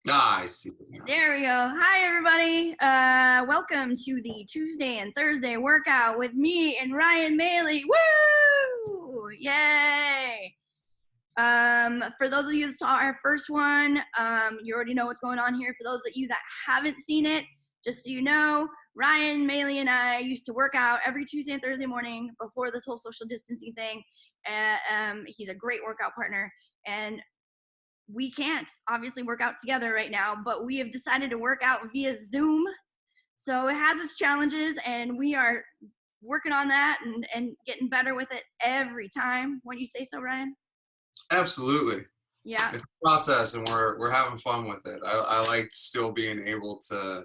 Ah, I see. There we go. Hi, everybody. Welcome to the Tuesday and Thursday workout with me and Ryan Maley. Woo! Yay! For those of you that saw our first one, you already know what's going on here. For those of you that haven't seen it, just so you know, Ryan Maley and I used to work out every Tuesday and Thursday morning before this whole social distancing thing. He's a great workout partner, and we can't obviously work out together right now, but we have decided to work out via Zoom. So it has its challenges, and we are working on that and getting better with it every time. What do you say so, Ryan? Absolutely. Yeah. It's a process, and we're having fun with it. I like still being able to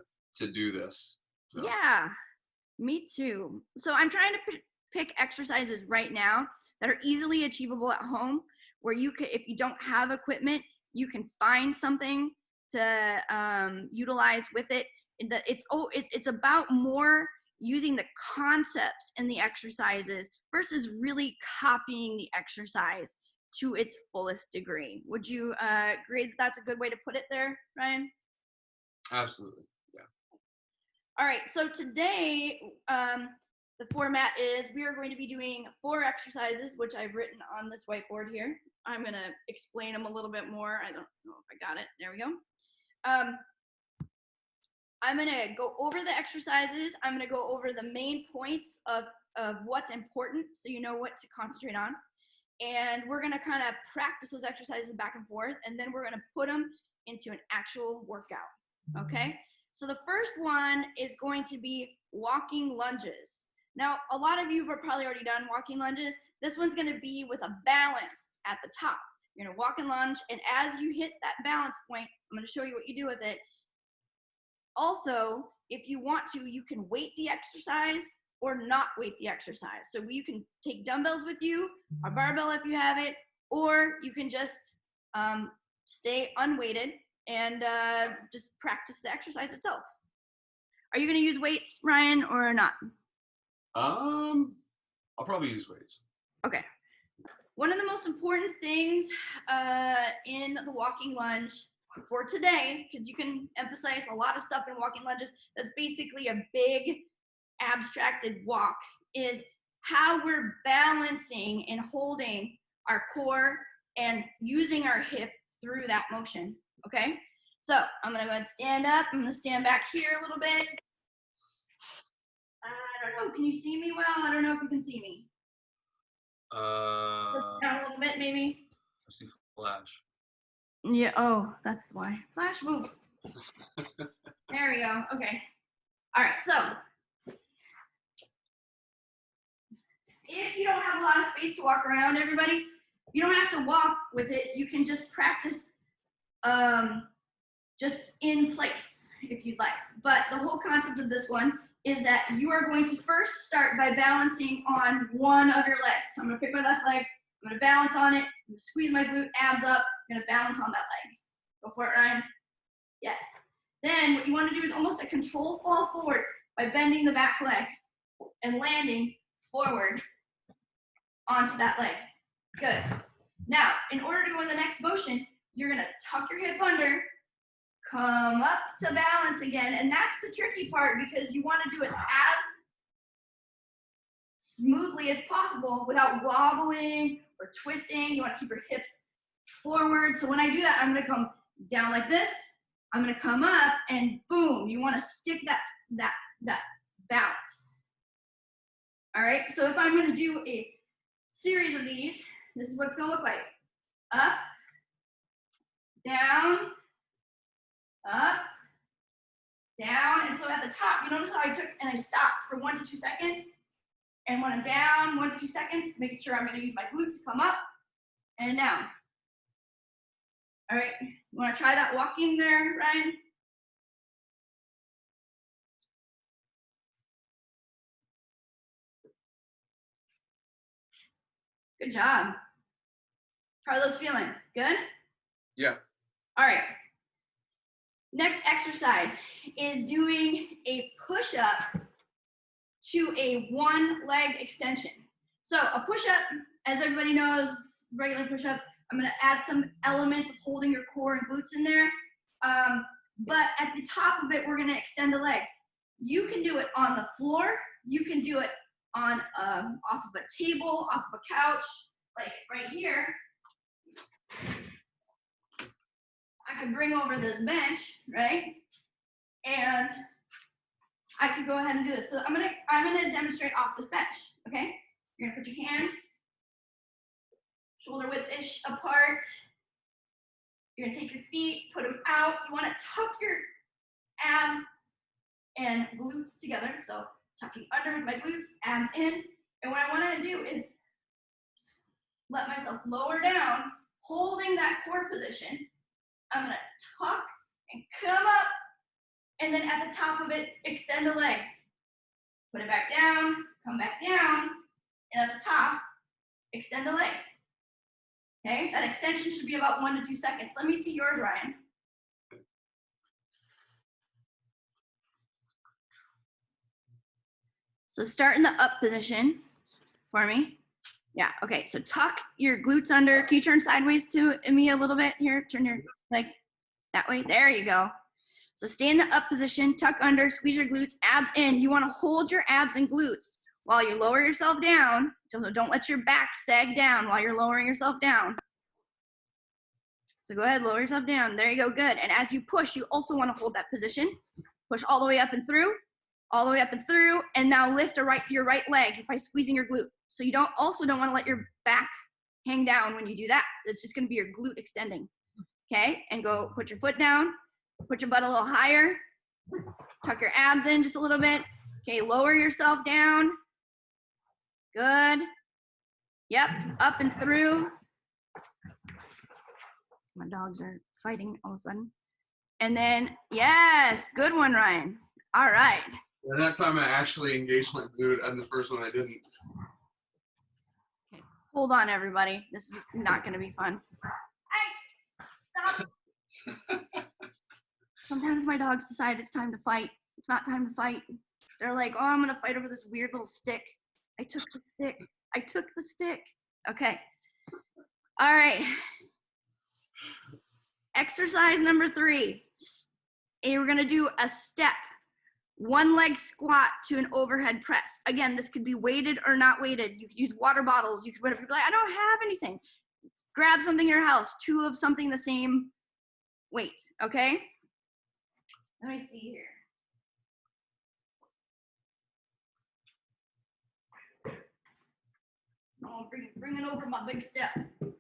do this. So. Yeah, me too. So I'm trying to pick exercises right now that are easily achievable at home, where you could, if you don't have equipment, you can find something to utilize with it. It's about more using the concepts in the exercises versus really copying the exercise to its fullest degree. Would you agree that that's a good way to put it there, Ryan? Absolutely. Yeah. All right, so today the format is we are going to be doing 4 exercises, which I've written on this whiteboard here. I'm going to explain them a little bit more. I don't know if I got it. There we go. I'm going to go over the exercises. I'm going to go over the main points of what's important so you know what to concentrate on. And we're going to kind of practice those exercises back and forth, and then we're going to put them into an actual workout, okay? So the first one is going to be walking lunges. Now, a lot of you have probably already done walking lunges. This one's going to be with a balance at the top. You're going to walk and lunge, and as you hit that balance point, I'm going to show you what you do with it. Also, if you want to, you can weight the exercise or not weight the exercise. So you can take dumbbells with you, a barbell if you have it, or you can just stay unweighted and just practice the exercise itself. Are you going to use weights, Ryan, or not? I'll probably use weights. Okay. One of the most important things in the walking lunge for today, because you can emphasize a lot of stuff in walking lunges, that's basically a big abstracted walk, is how we're balancing and holding our core and using our hip through that motion, okay? So I'm gonna go ahead and stand up. I'm gonna stand back here a little bit. I don't know, can you see me well? I don't know if you can see me. Down a little bit, maybe. I see flash. Yeah, oh, that's why. Flash, move. There we go, okay. All right, so if you don't have a lot of space to walk around, everybody, you don't have to walk with it. You can just practice just in place if you'd like. But the whole concept of this one is that you are going to first start by balancing on one of your legs. So I'm gonna pick my left leg, I'm gonna balance on it, I'm gonna squeeze my glute, abs up, I'm gonna balance on that leg. Go for it, Ryan. Yes. Then what you wanna do is almost a control fall forward by bending the back leg and landing forward onto that leg. Good. Now, in order to go in the next motion, you're gonna tuck your hip under, come up to balance again, and that's the tricky part because you wanna do it as smoothly as possible without wobbling or twisting. You wanna keep your hips forward. So when I do that, I'm gonna come down like this, I'm gonna come up, and boom, you wanna stick that balance. All right, so if I'm gonna do a series of these, this is what it's gonna look like. Up, down, up, down, and so at the top, you notice how I took and I stopped for 1 to 2 seconds, and when I'm down, 1 to 2 seconds, making sure I'm gonna use my glute to come up and down. All right, you wanna try that walking there, Ryan? Good job. How are those feeling? Good? Yeah. All right. Next exercise is doing a push-up to a one leg extension. So a push-up, as everybody knows, regular push-up, I'm gonna add some elements of holding your core and glutes in there. But at the top of it, we're gonna extend the leg. You can do it on the floor. You can do it on off of a table, off of a couch, like right here. I can bring over this bench, right? And I could go ahead and do this. So I'm gonna demonstrate off this bench, okay? You're gonna put your hands shoulder width-ish apart. You're gonna take your feet, put them out. You wanna tuck your abs and glutes together. So tucking under with my glutes, abs in. And what I wanna do is let myself lower down, holding that core position. I'm gonna tuck and come up. And then at the top of it, extend the leg. Put it back down, come back down. And at the top, extend the leg. Okay, that extension should be about 1 to 2 seconds. Let me see yours, Ryan. So start in the up position for me. Yeah, okay, so tuck your glutes under. Can you turn sideways to me a little bit here? Turn your legs that way. There you go. So stay in the up position, tuck under, squeeze your glutes, abs in. You wanna hold your abs and glutes while you lower yourself down. Don't let your back sag down while you're lowering yourself down. So go ahead, lower yourself down. There you go, good. And as you push, you also wanna hold that position. Push all the way up and through, all the way up and through, and now lift your right leg by squeezing your glute. So you also don't wanna let your back hang down when you do that. It's just gonna be your glute extending, okay? And go put your foot down, put your butt a little higher, tuck your abs in just a little bit. Okay, lower yourself down. Good. Yep, up and through. My dogs are fighting all of a sudden. And then, yes, good one, Ryan. All right. And that time I actually engaged my glute, and the first one I didn't. Okay, hold on, everybody. This is not going to be fun. Hey, stop. Sometimes my dogs decide it's time to fight. It's not time to fight. They're like, oh, I'm going to fight over this weird little stick. I took the stick. I took the stick. Okay. All right. Exercise number 3. We're going to do a step. 1 leg squat to an overhead press. Again, this could be weighted or not weighted. You could use water bottles. You could whatever. You're like, I don't have anything. Grab something in your house. 2 of something the same weight. Okay. Let me see here. Oh, bringing over my big step. Woo.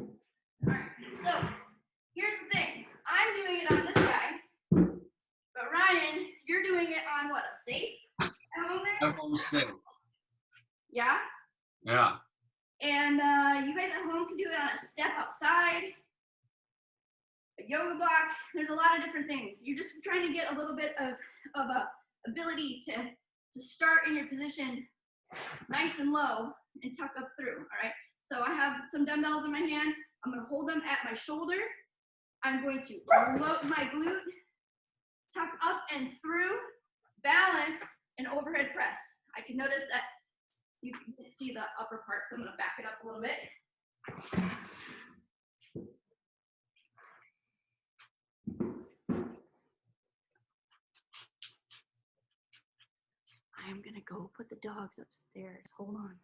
All right. So here's the thing. I'm doing it on this guy. But Ryan, you're doing it on what, a safe at home there? At home safe. Yeah? Yeah. And you guys at home can do it on a step outside, a yoga block. There's a lot of different things. You're just trying to get a little bit of a ability to start in your position nice and low and tuck up through, all right? So I have some dumbbells in my hand. I'm gonna hold them at my shoulder. I'm going to load my glute, tuck up and through, balance, and overhead press. I can notice that you can see the upper part, so I'm gonna back it up a little bit. I am gonna go put the dogs upstairs. Hold on.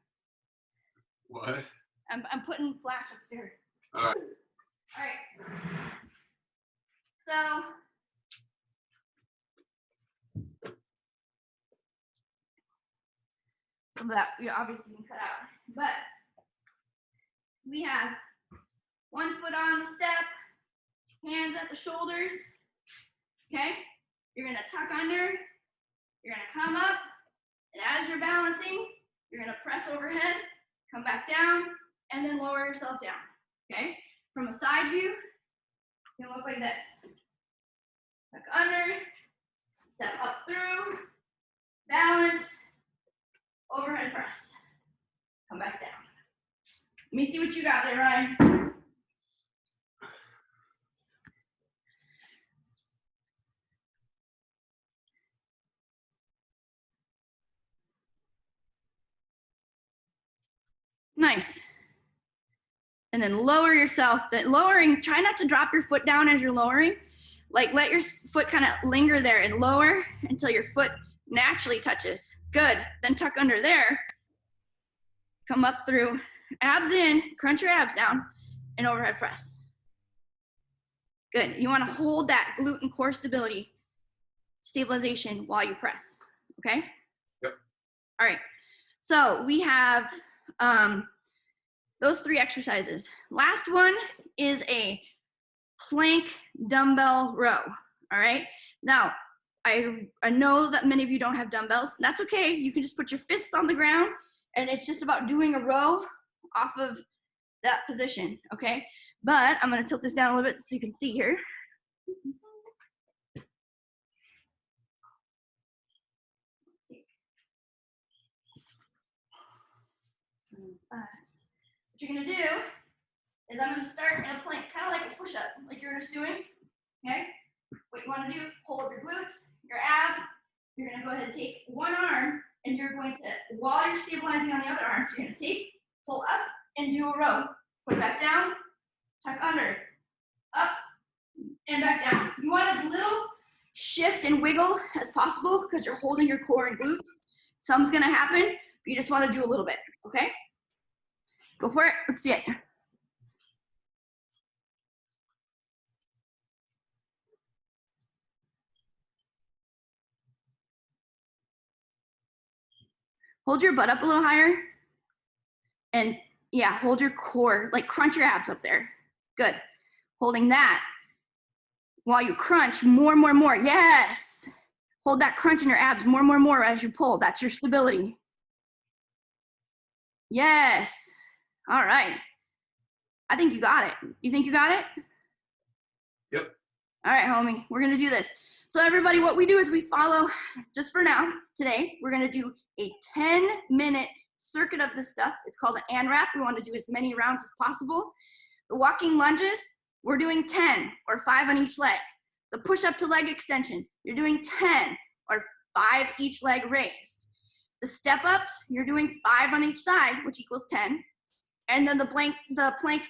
What? I'm putting Flash upstairs. All right. All right. So some of that we obviously can cut out, but we have 1 foot on the step, hands at the shoulders. Okay. You're gonna tuck under. You're gonna come up, and as you're balancing, you're gonna press overhead, come back down, and then lower yourself down. Okay. From a side view, it's gonna look like this. Tuck under, step up through, balance, overhead press. Come back down. Let me see what you got there, Ryan. Nice. and then lower yourself. Then lowering, try not to drop your foot down as you're lowering. Like let your foot kind of linger there and lower until your foot naturally touches. Good. Then tuck under there. Come up through, abs in, crunch your abs down, and overhead press. Good. You want to hold that glute and core stabilization while you press. Okay? Yep. All right. So we have those 3 exercises. Last one is a plank dumbbell row. All right. Now, I know that many of you don't have dumbbells. That's okay. You can just put your fists on the ground, and it's just about doing a row off of that position. Okay. But I'm going to tilt this down a little bit so you can see here. What you're going to do is I'm going to start in a plank, kind of like a push-up, like you're just doing. Okay? What you want to do, hold your glutes, your abs. You're going to go ahead and take one arm, and you're going to, while you're stabilizing on the other arm, so you're going to take, pull up, and do a row. Put it back down, tuck under, up, and back down. You want as little shift and wiggle as possible because you're holding your core and glutes. Some's going to happen, but you just want to do a little bit, okay? Go for it. Let's see it. Hold your butt up a little higher. And yeah, hold your core, like crunch your abs up there. Good. Holding that while you crunch more. Yes. Hold that crunch in your abs more as you pull. That's your stability. Yes. All right. I think you got it. You think you got it? Yep. All right, homie. We're going to do this. So everybody, what we do is we follow, just for now, today, we're going to do a 10-minute circuit of this stuff. It's called an ANRAP. We want to do as many rounds as possible. The walking lunges, we're doing 10 or 5 on each leg. The push-up to leg extension, you're doing 10 or 5 each leg raised. The step-ups, you're doing 5 on each side, which equals 10. And then the plank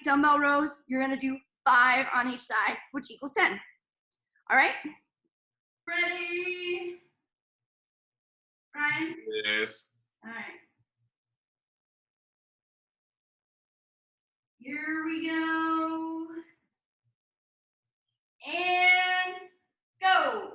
dumbbell rows, you're going to do 5 on each side, which equals 10. All right? Ready? Ryan? Yes. All right. Here we go. And go.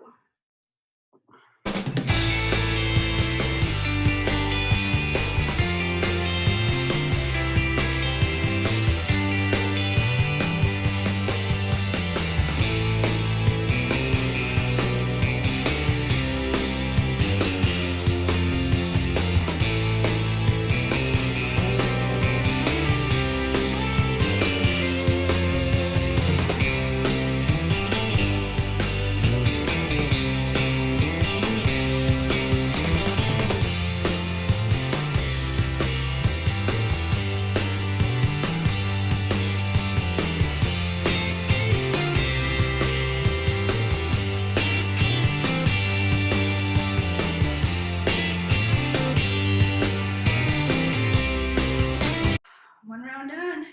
One round done.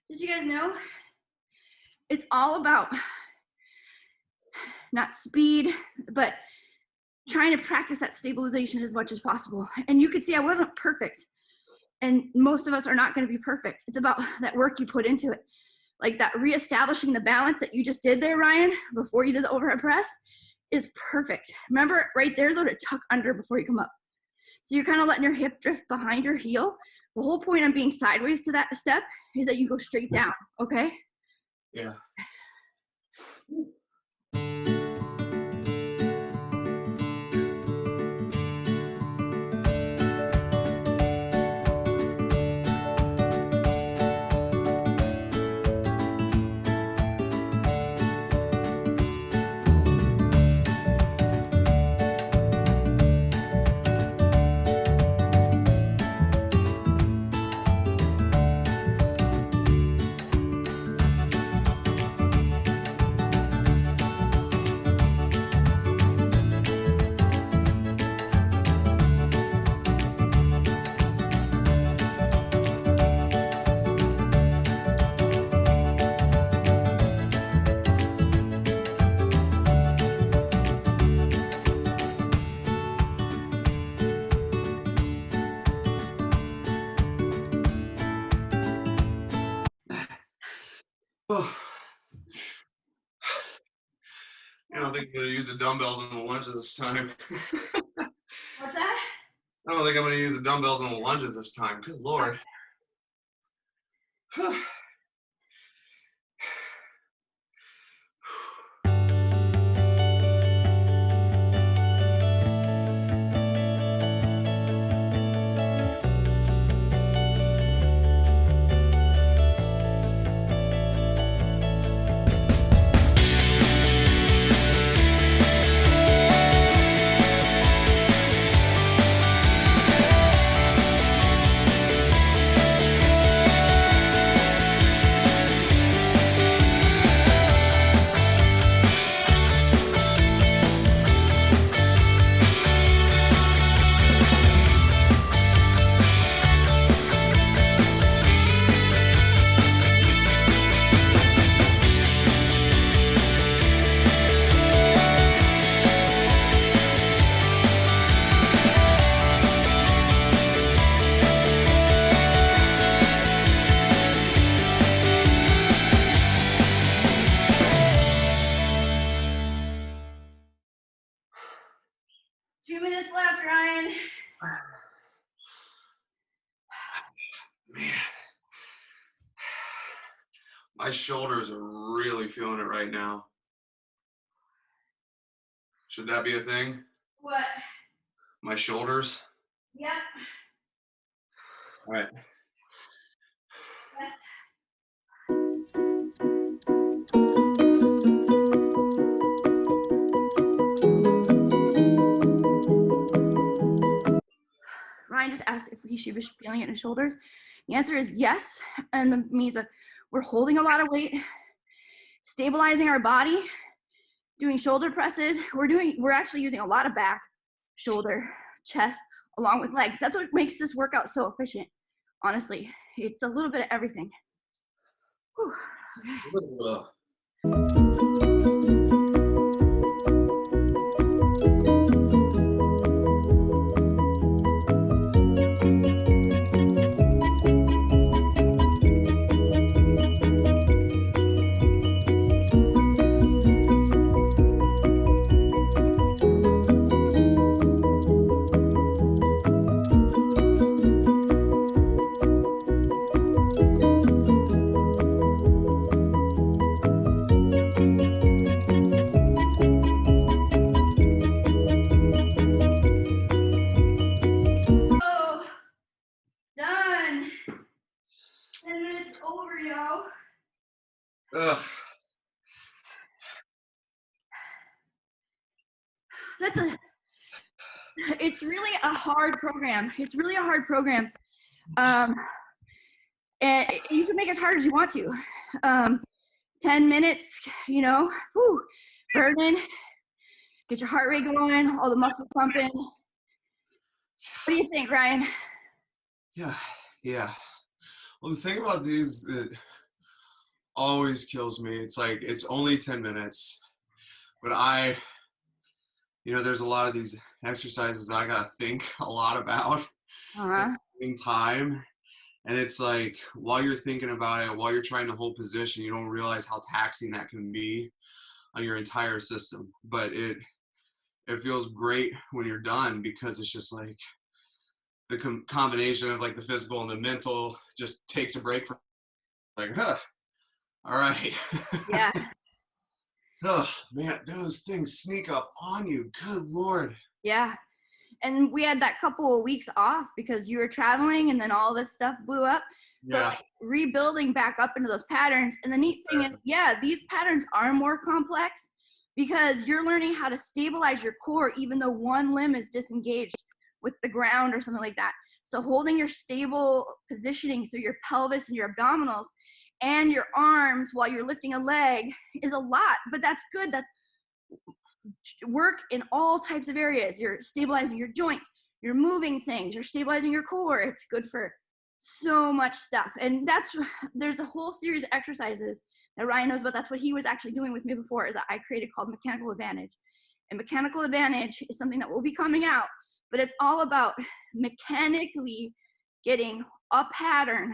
Just so you guys know, it's all about not speed, but trying to practice that stabilization as much as possible. And you could see I wasn't perfect. And most of us are not going to be perfect. It's about that work you put into it. Like that reestablishing the balance that you just did there, Ryan, before you did the overhead press is perfect. Remember right there though to tuck under before you come up. So you're kind of letting your hip drift behind your heel. The whole point of being sideways to that step is that you go straight down, okay? Yeah. I don't think I'm going to use the dumbbells in the lunges this time. What's that? I don't think I'm going to use the dumbbells in the lunges this time. Good Lord. 2 minutes left, Ryan. Man. My shoulders are really feeling it right now. Should that be a thing? What? My shoulders? Yep. All right. Yes. Ryan just asked if he should be feeling it in his shoulders. The answer is yes, and that means that we're holding a lot of weight, stabilizing our body, doing shoulder presses. We're actually using a lot of back, shoulder, chest, along with legs. That's what makes this workout so efficient. Honestly, it's a little bit of everything. Whew. Okay. Oh, done. 10 minutes over, yo. Ugh. It's really a hard program. It's really a hard program. And you can make it as hard as you want to. 10 minutes, whew, burning, get your heart rate going, all the muscles pumping. What do you think, Ryan? Yeah. Well, the thing about these that always kills me, it's like, it's only 10 minutes, but there's a lot of these exercises that I gotta think a lot about in time. And it's like, while you're thinking about it, while you're trying to hold position, you don't realize how taxing that can be on your entire system. But it feels great when you're done, because it's just like the combination of like the physical and the mental just takes a break from like, all right. Yeah. Oh man, those things sneak up on you. Good Lord. Yeah. And we had that couple of weeks off because you were traveling and then all this stuff blew up. So Yeah. like, rebuilding back up into those patterns. And the neat thing is, these patterns are more complex because you're learning how to stabilize your core even though one limb is disengaged with the ground or something like that. So holding your stable positioning through your pelvis and your abdominals and your arms while you're lifting a leg is a lot, but that's good. That's work in all types of areas. You're stabilizing your joints, you're moving things, you're stabilizing your core. It's good for so much stuff. And there's a whole series of exercises that Ryan knows about. That's what he was actually doing with me before, that I created, called Mechanical Advantage. And Mechanical Advantage is something that will be coming out, but it's all about mechanically getting a pattern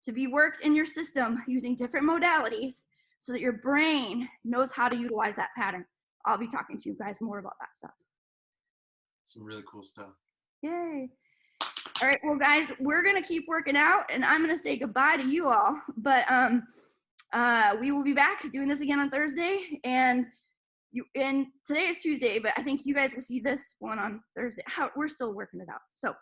to be worked in your system using different modalities so that your brain knows how to utilize that pattern. I'll be talking to you guys more about that stuff. Some really cool stuff. Yay. All right, well, guys, we're going to keep working out, and I'm going to say goodbye to you all. But we will be back doing this again on Thursday. And today is Tuesday, but I think you guys will see this one on Thursday. We're still working it out. So,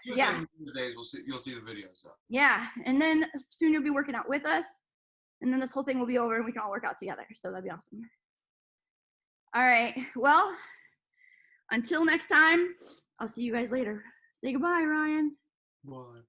yeah. Tuesdays, you'll see the video. So. Yeah, and then soon you'll be working out with us. And then this whole thing will be over, and we can all work out together. So that'd be awesome. All right, well, until next time, I'll see you guys later. Say goodbye, Ryan. Bye.